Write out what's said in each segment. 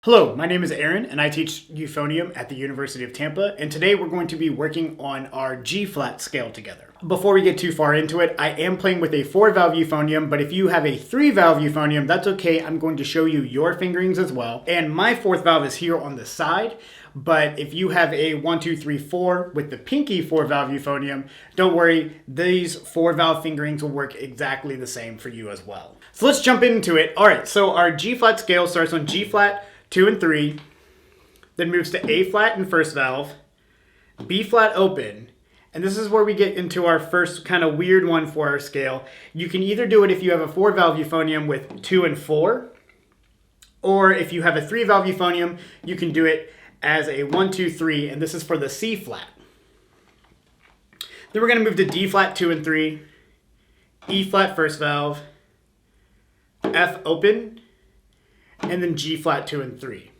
Hello, my name is Aaron and I teach Euphonium at the University of Tampa, and today we're going to be working on our G-flat scale together. Before we get too far into it, I am playing with a 4-valve euphonium, but if you have a 3-valve euphonium, that's okay. I'm going to show you your fingerings as well. And my 4th valve is here on the side, but if you have a 1, 2, 3, 4 with the pinky 4-valve euphonium, don't worry, these 4-valve fingerings will work exactly the same for you as well. So let's jump into it. All right, so our G-flat scale starts on G-flat, 2 and 3, then moves to A flat in first valve, B flat open, and this is where we get into our first kind of weird one for our scale. You can either do it if you have a 4-valve euphonium with 2 and 4, or if you have a 3-valve euphonium, you can do it as a 1, 2, 3, and this is for the C flat. Then we're going to move to D flat 2 and 3, E flat first valve, F open, and then G flat 2 and 3.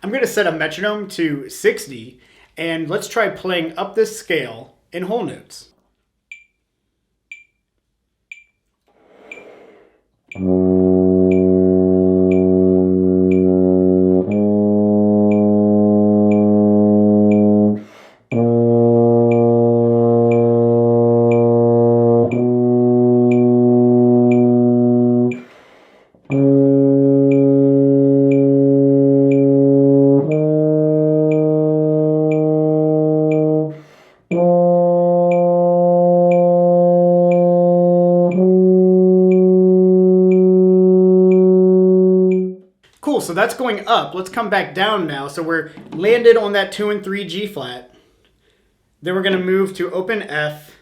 I'm going to set a metronome to 60, and let's try playing up this scale in whole notes. Cool, so that's going up. Let's come back down now. So we're landed on that 2 and 3 G flat. Then we're going to move to open F,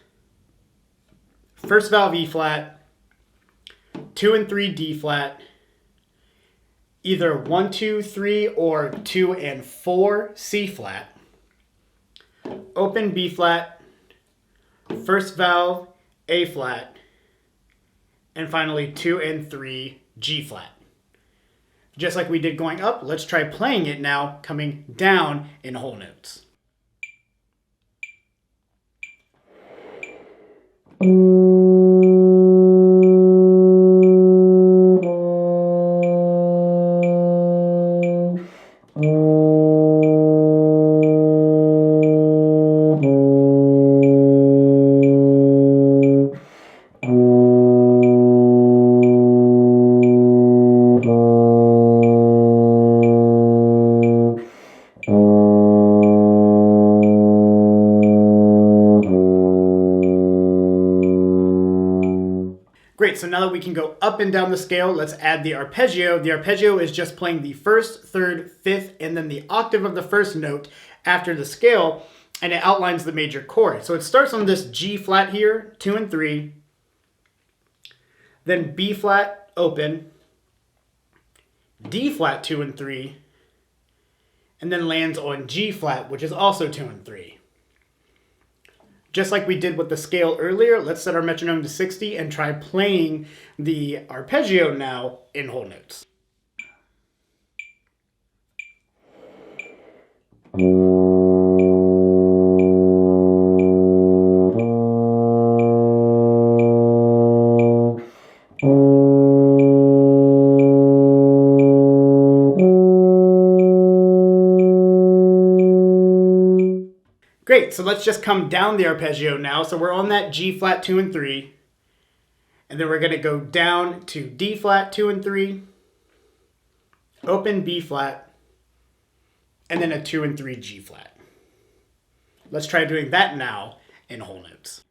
first valve E flat, 2 and 3 D flat, either 1, 2, 3 or 2 and 4 C flat, open B flat, first valve A flat, and finally 2 and 3 G flat. Just like we did going up, let's try playing it now, coming down in whole notes. Great, so now that we can go up and down the scale, let's add the arpeggio. The arpeggio is just playing the first, third, fifth, and then the octave of the first note after the scale, and it outlines the major chord. So it starts on this G flat here, 2 and 3, then B flat open, D flat 2 and 3, and then lands on G flat, which is also 2 and 3. Just like we did with the scale earlier, let's set our metronome to 60 and try playing the arpeggio now in whole notes. Great, so let's just come down the arpeggio now. So we're on that G flat 2 and 3, and then we're going to go down to D flat 2 and 3, open B flat, and then a 2 and 3 G flat. Let's try doing that now in whole notes.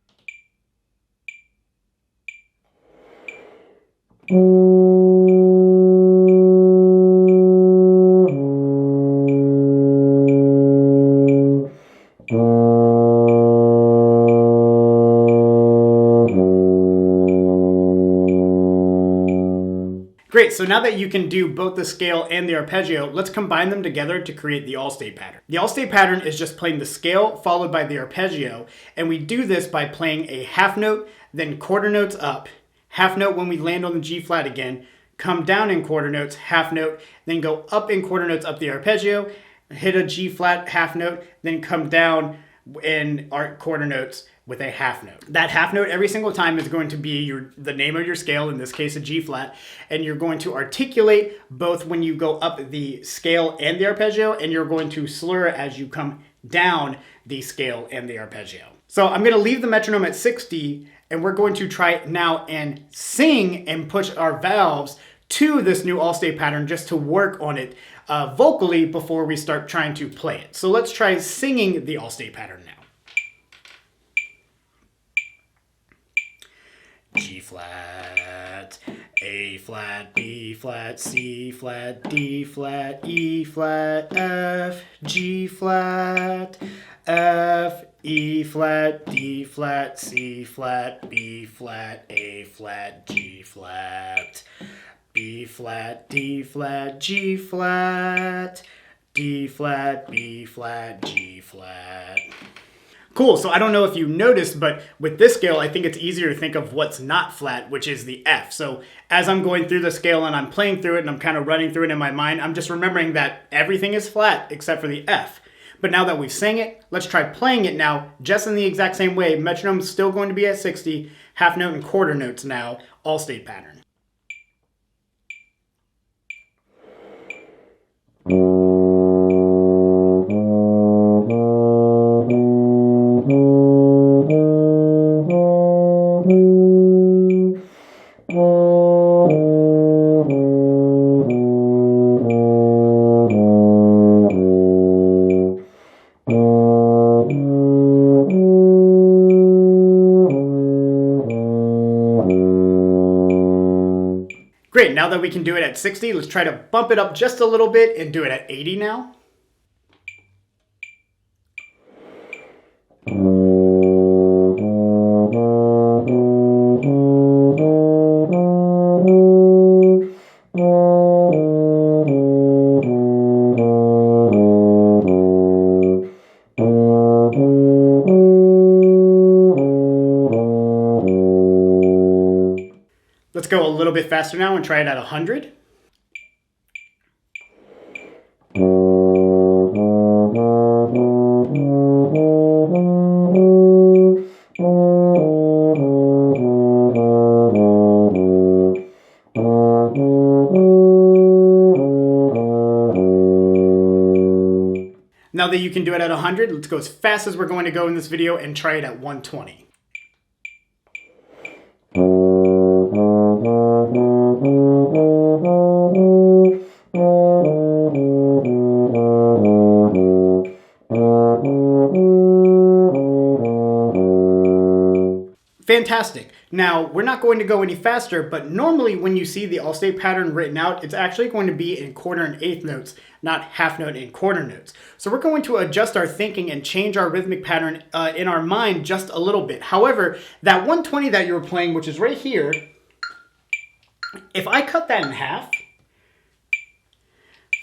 Great, so now that you can do both the scale and the arpeggio, let's combine them together to create the all-state pattern. The all-state pattern is just playing the scale followed by the arpeggio, and we do this by playing a half note, then quarter notes up, half note when we land on the G flat again, come down in quarter notes, half note, then go up in quarter notes up the arpeggio, hit a G flat half note, then come down in our quarter notes with a half note. That half note every single time is going to be the name of your scale, in this case a G flat, and you're going to articulate both when you go up the scale and the arpeggio, and you're going to slur as you come down the scale and the arpeggio. So I'm going to leave the metronome at 60, and we're going to try now and sing and push our valves to this new all-state pattern just to work on it vocally before we start trying to play it. So let's try singing the all-state pattern now. G flat, A flat, B flat, C flat, D flat, E flat, F, G flat, F, E flat, D flat, C flat, B flat, A flat, G flat, B flat, D flat, G flat, D flat, B flat, G flat. Cool, so I don't know if you noticed, but with this scale, I think it's easier to think of what's not flat, which is the F. So as I'm going through the scale and I'm playing through it and I'm kind of running through it in my mind, I'm just remembering that everything is flat except for the F. But now that we've sang it, let's try playing it now, just in the exact same way. Metronome's still going to be at 60, half note and quarter notes now, all state pattern. Great, now that we can do it at 60, let's try to bump it up just a little bit and do it at 80 now. Let's go a little bit faster now and try it at 100. Now that you can do it at 100, let's go as fast as we're going to go in this video and try it at 120. Fantastic. Now, we're not going to go any faster, but normally when you see the all-state pattern written out, it's actually going to be in quarter and eighth notes, not half note and quarter notes. So we're going to adjust our thinking and change our rhythmic pattern in our mind just a little bit. However, that 120 that you were playing, which is right here, if I cut that in half,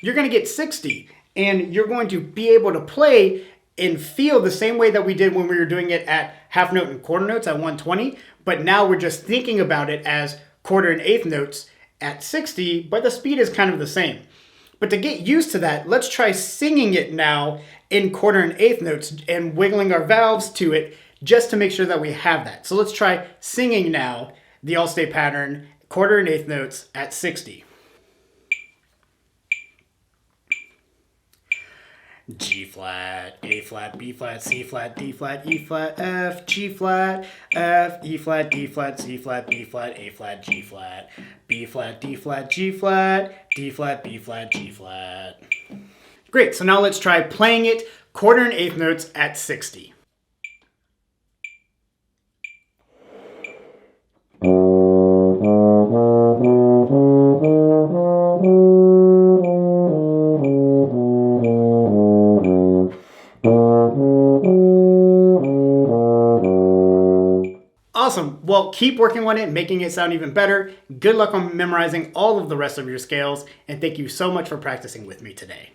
you're going to get 60, and you're going to be able to play and feel the same way that we did when we were doing it at half note and quarter notes at 120, but now we're just thinking about it as quarter and eighth notes at 60, but the speed is kind of the same. But to get used to that, let's try singing it now in quarter and eighth notes and wiggling our valves to it just to make sure that we have that. So let's try singing now the all-state pattern, quarter and eighth notes at 60. G flat, A flat, B flat, C flat, D flat, E flat, F, G flat, F, E flat, D flat, C flat, B flat, A flat, G flat, B flat, D flat, G flat, D flat, B flat, G flat. Great, so now let's try playing it quarter and eighth notes at 60. Awesome. Well, keep working on it, making it sound even better. Good luck on memorizing all of the rest of your scales, and thank you so much for practicing with me today.